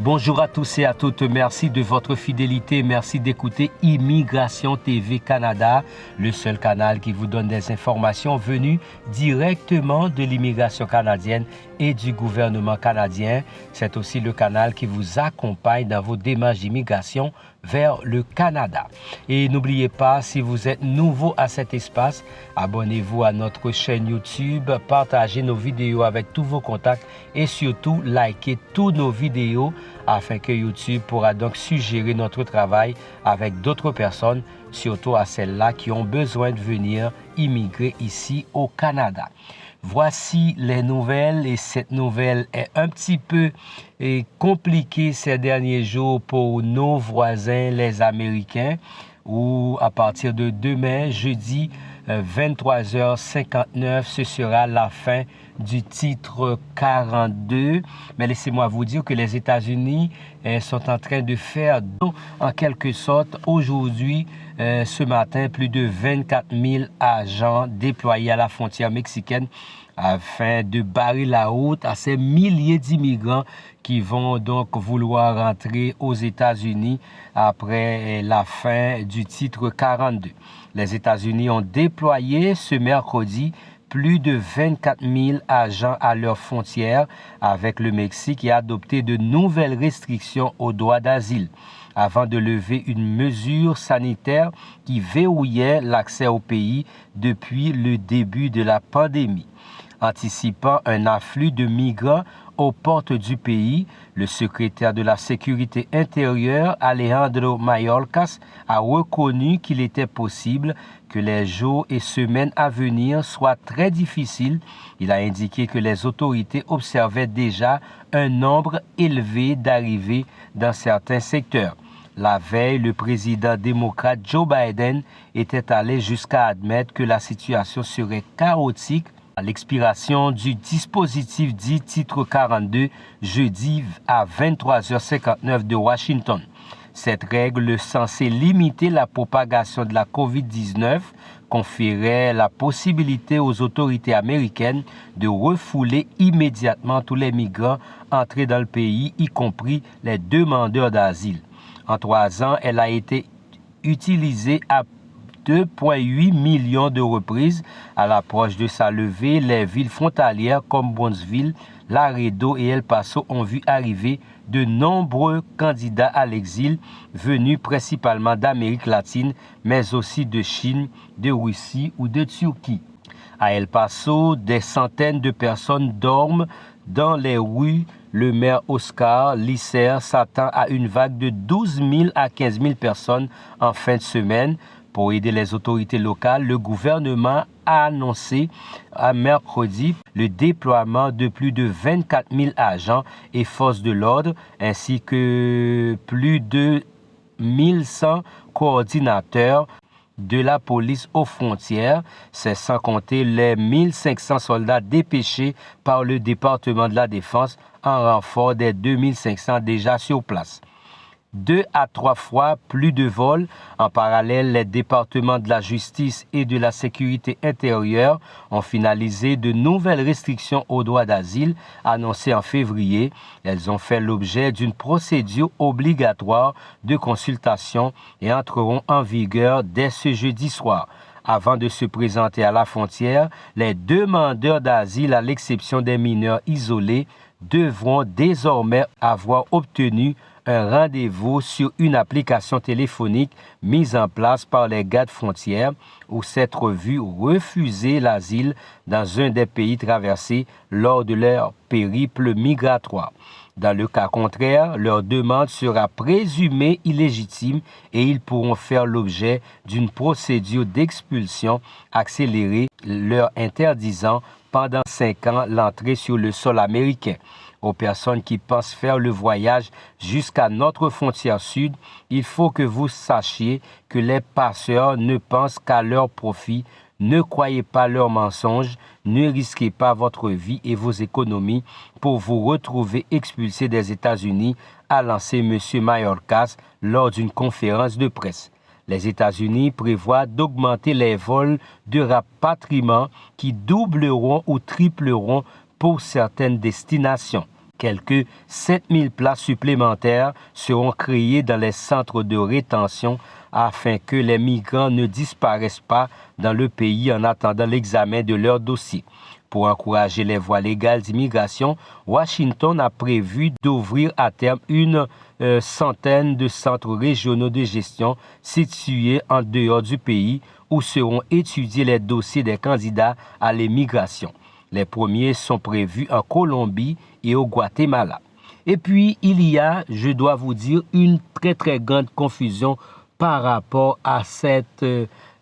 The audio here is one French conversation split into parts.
Bonjour à tous et à toutes, merci de votre fidélité, merci d'écouter Immigration TV Canada, le seul canal qui vous donne des informations venues directement de l'immigration canadienne et du gouvernement canadien. C'est aussi le canal qui vous accompagne dans vos démarches d'immigration vers le Canada. Et n'oubliez pas, si vous êtes nouveau à cet espace, abonnez-vous à notre chaîne YouTube, partagez nos vidéos avec tous vos contacts et surtout likez tous nos vidéos afin que YouTube pourra donc suggérer notre travail avec d'autres personnes, surtout à celles-là qui ont besoin de venir immigrer ici au Canada. Voici les nouvelles et cette nouvelle est un petit peu compliquée ces derniers jours pour nos voisins les Américains où à partir de demain, jeudi 23h59, ce sera la fin du titre 42. Mais laissez-moi vous dire que les États-Unis sont en train de faire, en quelque sorte, aujourd'hui, ce matin, plus de 24 000 agents déployés à la frontière mexicaine afin de barrer la route à ces milliers d'immigrants qui vont donc vouloir rentrer aux États-Unis après la fin du titre 42. Les États-Unis ont déployé ce mercredi plus de 24 000 agents à leurs frontières avec le Mexique et adopté de nouvelles restrictions au droit d'asile avant de lever une mesure sanitaire qui verrouillait l'accès au pays depuis le début de la pandémie. Anticipant un afflux de migrants aux portes du pays, le secrétaire de la Sécurité intérieure, Alejandro Mayorkas, a reconnu qu'il était possible que les jours et semaines à venir soient très difficiles. Il a indiqué que les autorités observaient déjà un nombre élevé d'arrivées dans certains secteurs. La veille, le président démocrate Joe Biden était allé jusqu'à admettre que la situation serait chaotique à l'expiration du dispositif dit titre 42 jeudi à 23h59 de Washington. Cette règle censée limiter la propagation de la COVID-19 conférait la possibilité aux autorités américaines de refouler immédiatement tous les migrants entrés dans le pays, y compris les demandeurs d'asile. En 3 ans, elle a été utilisée à 2,8 millions de reprises. À l'approche de sa levée, les villes frontalières comme Brownsville, Laredo et El Paso ont vu arriver de nombreux candidats à l'exil venus principalement d'Amérique latine, mais aussi de Chine, de Russie ou de Turquie. À El Paso, des centaines de personnes dorment dans les rues. Le maire Oscar Lisser s'attend à une vague de 12 000 à 15 000 personnes en fin de semaine. Pour aider les autorités locales, le gouvernement a annoncé à mercredi le déploiement de plus de 24 000 agents et forces de l'ordre, ainsi que plus de 1100 coordinateurs de la police aux frontières. C'est sans compter les 1500 soldats dépêchés par le département de la Défense en renfort des 2500 déjà sur place. 2 à 3 fois plus de vols. En parallèle, les départements de la justice et de la sécurité intérieure ont finalisé de nouvelles restrictions au droit d'asile annoncées en février. Elles ont fait l'objet d'une procédure obligatoire de consultation et entreront en vigueur dès ce jeudi soir. Avant de se présenter à la frontière, les demandeurs d'asile, à l'exception des mineurs isolés, devront désormais avoir obtenu un rendez-vous sur une application téléphonique mise en place par les gardes frontières ou s'être vu refuser l'asile dans un des pays traversés lors de leur périple migratoire. Dans le cas contraire, leur demande sera présumée illégitime et ils pourront faire l'objet d'une procédure d'expulsion accélérée, leur interdisant pendant 5 ans l'entrée sur le sol américain. Aux personnes qui pensent faire le voyage jusqu'à notre frontière sud, il faut que vous sachiez que les passeurs ne pensent qu'à leur profit. Ne croyez pas leurs mensonges, ne risquez pas votre vie et vos économies pour vous retrouver expulsés des États-Unis, a lancé M. Mayorkas lors d'une conférence de presse. Les États-Unis prévoient d'augmenter les vols de rapatriement qui doubleront ou tripleront pour certaines destinations. Quelques 7000 places supplémentaires seront créées dans les centres de rétention afin que les migrants ne disparaissent pas dans le pays en attendant l'examen de leur dossier. Pour encourager les voies légales d'immigration, Washington a prévu d'ouvrir à terme une centaine de centres régionaux de gestion situés en dehors du pays où seront étudiés les dossiers des candidats à l'immigration. Les premiers sont prévus en Colombie et au Guatemala. Et puis, il y a, je dois vous dire, une très grande confusion par rapport à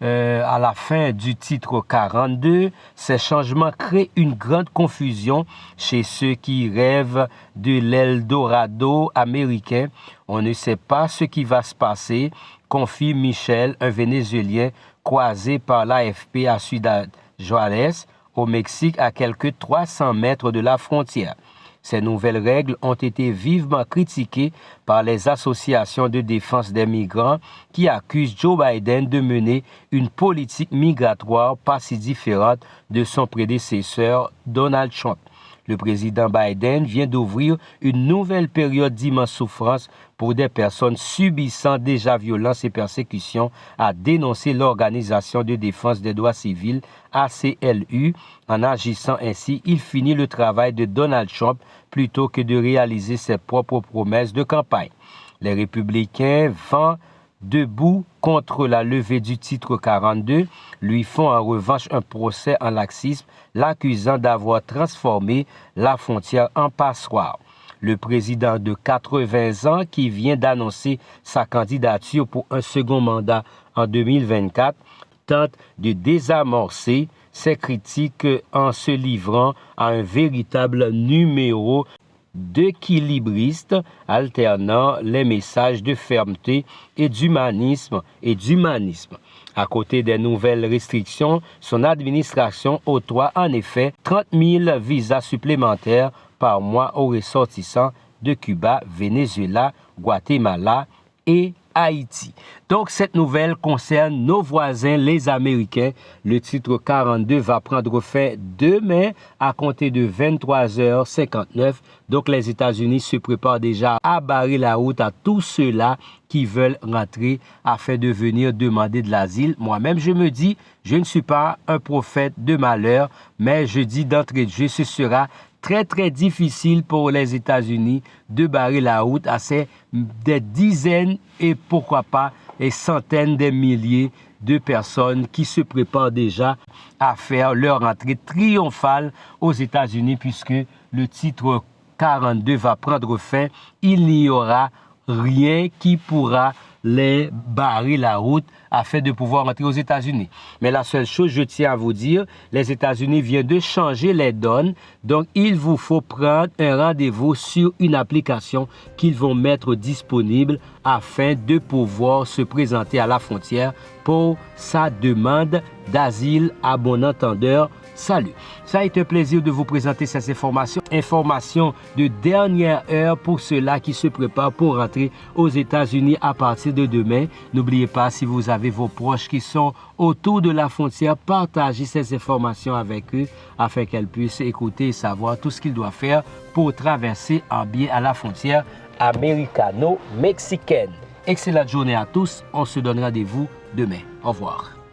à la fin du titre 42. Ces changements créent une grande confusion chez ceux qui rêvent de l'Eldorado américain. On ne sait pas ce qui va se passer, confie Michel, un Vénézuélien croisé par l'AFP à Ciudad Juárez, au Mexique, à quelques 300 mètres de la frontière. Ces nouvelles règles ont été vivement critiquées par les associations de défense des migrants qui accusent Joe Biden de mener une politique migratoire pas si différente de son prédécesseur Donald Trump. Le président Biden vient d'ouvrir une nouvelle période d'immense souffrance pour des personnes subissant déjà violences et persécutions, a dénoncé l'Organisation de défense des droits civils, ACLU. En agissant ainsi, il finit le travail de Donald Trump plutôt que de réaliser ses propres promesses de campagne. Les républicains vont debout contre la levée du titre 42, lui font en revanche un procès en laxisme, l'accusant d'avoir transformé la frontière en passoire. Le président de 80 ans, qui vient d'annoncer sa candidature pour un second mandat en 2024, tente de désamorcer ses critiques en se livrant à un véritable numéro d'équilibriste, alternant les messages de fermeté et d'humanisme À côté des nouvelles restrictions, son administration octroie en effet 30 000 visas supplémentaires par mois aux ressortissants de Cuba, Venezuela, Guatemala et Haïti. Donc, cette nouvelle concerne nos voisins, les Américains. Le titre 42 va prendre fin demain à compter de 23h59. Donc, les États-Unis se préparent déjà à barrer la route à tous ceux-là qui veulent rentrer afin de venir demander de l'asile. Moi-même, je me dis, je ne suis pas un prophète de malheur, mais je dis d'entrée de jeu, ce sera très difficile pour les États-Unis de barrer la route à des dizaines et pourquoi pas des centaines de milliers de personnes qui se préparent déjà à faire leur entrée triomphale aux États-Unis puisque le titre 42 va prendre fin. Il n'y aura rien qui pourra les barrer la route afin de pouvoir entrer aux États-Unis. Mais la seule chose, je tiens à vous dire, les États-Unis viennent de changer les donnes, donc il vous faut prendre un rendez-vous sur une application qu'ils vont mettre disponible afin de pouvoir se présenter à la frontière pour sa demande d'asile à bon entendeur. Salut. Ça a été un plaisir de vous présenter ces informations. Informations de dernière heure pour ceux-là qui se préparent pour rentrer aux États-Unis à partir de demain. N'oubliez pas, si vous avez vos proches qui sont autour de la frontière, partagez ces informations avec eux afin qu'elles puissent écouter et savoir tout ce qu'ils doivent faire pour traverser en bien à la frontière américano-mexicaine. Excellente journée à tous. On se donne rendez-vous demain. Au revoir.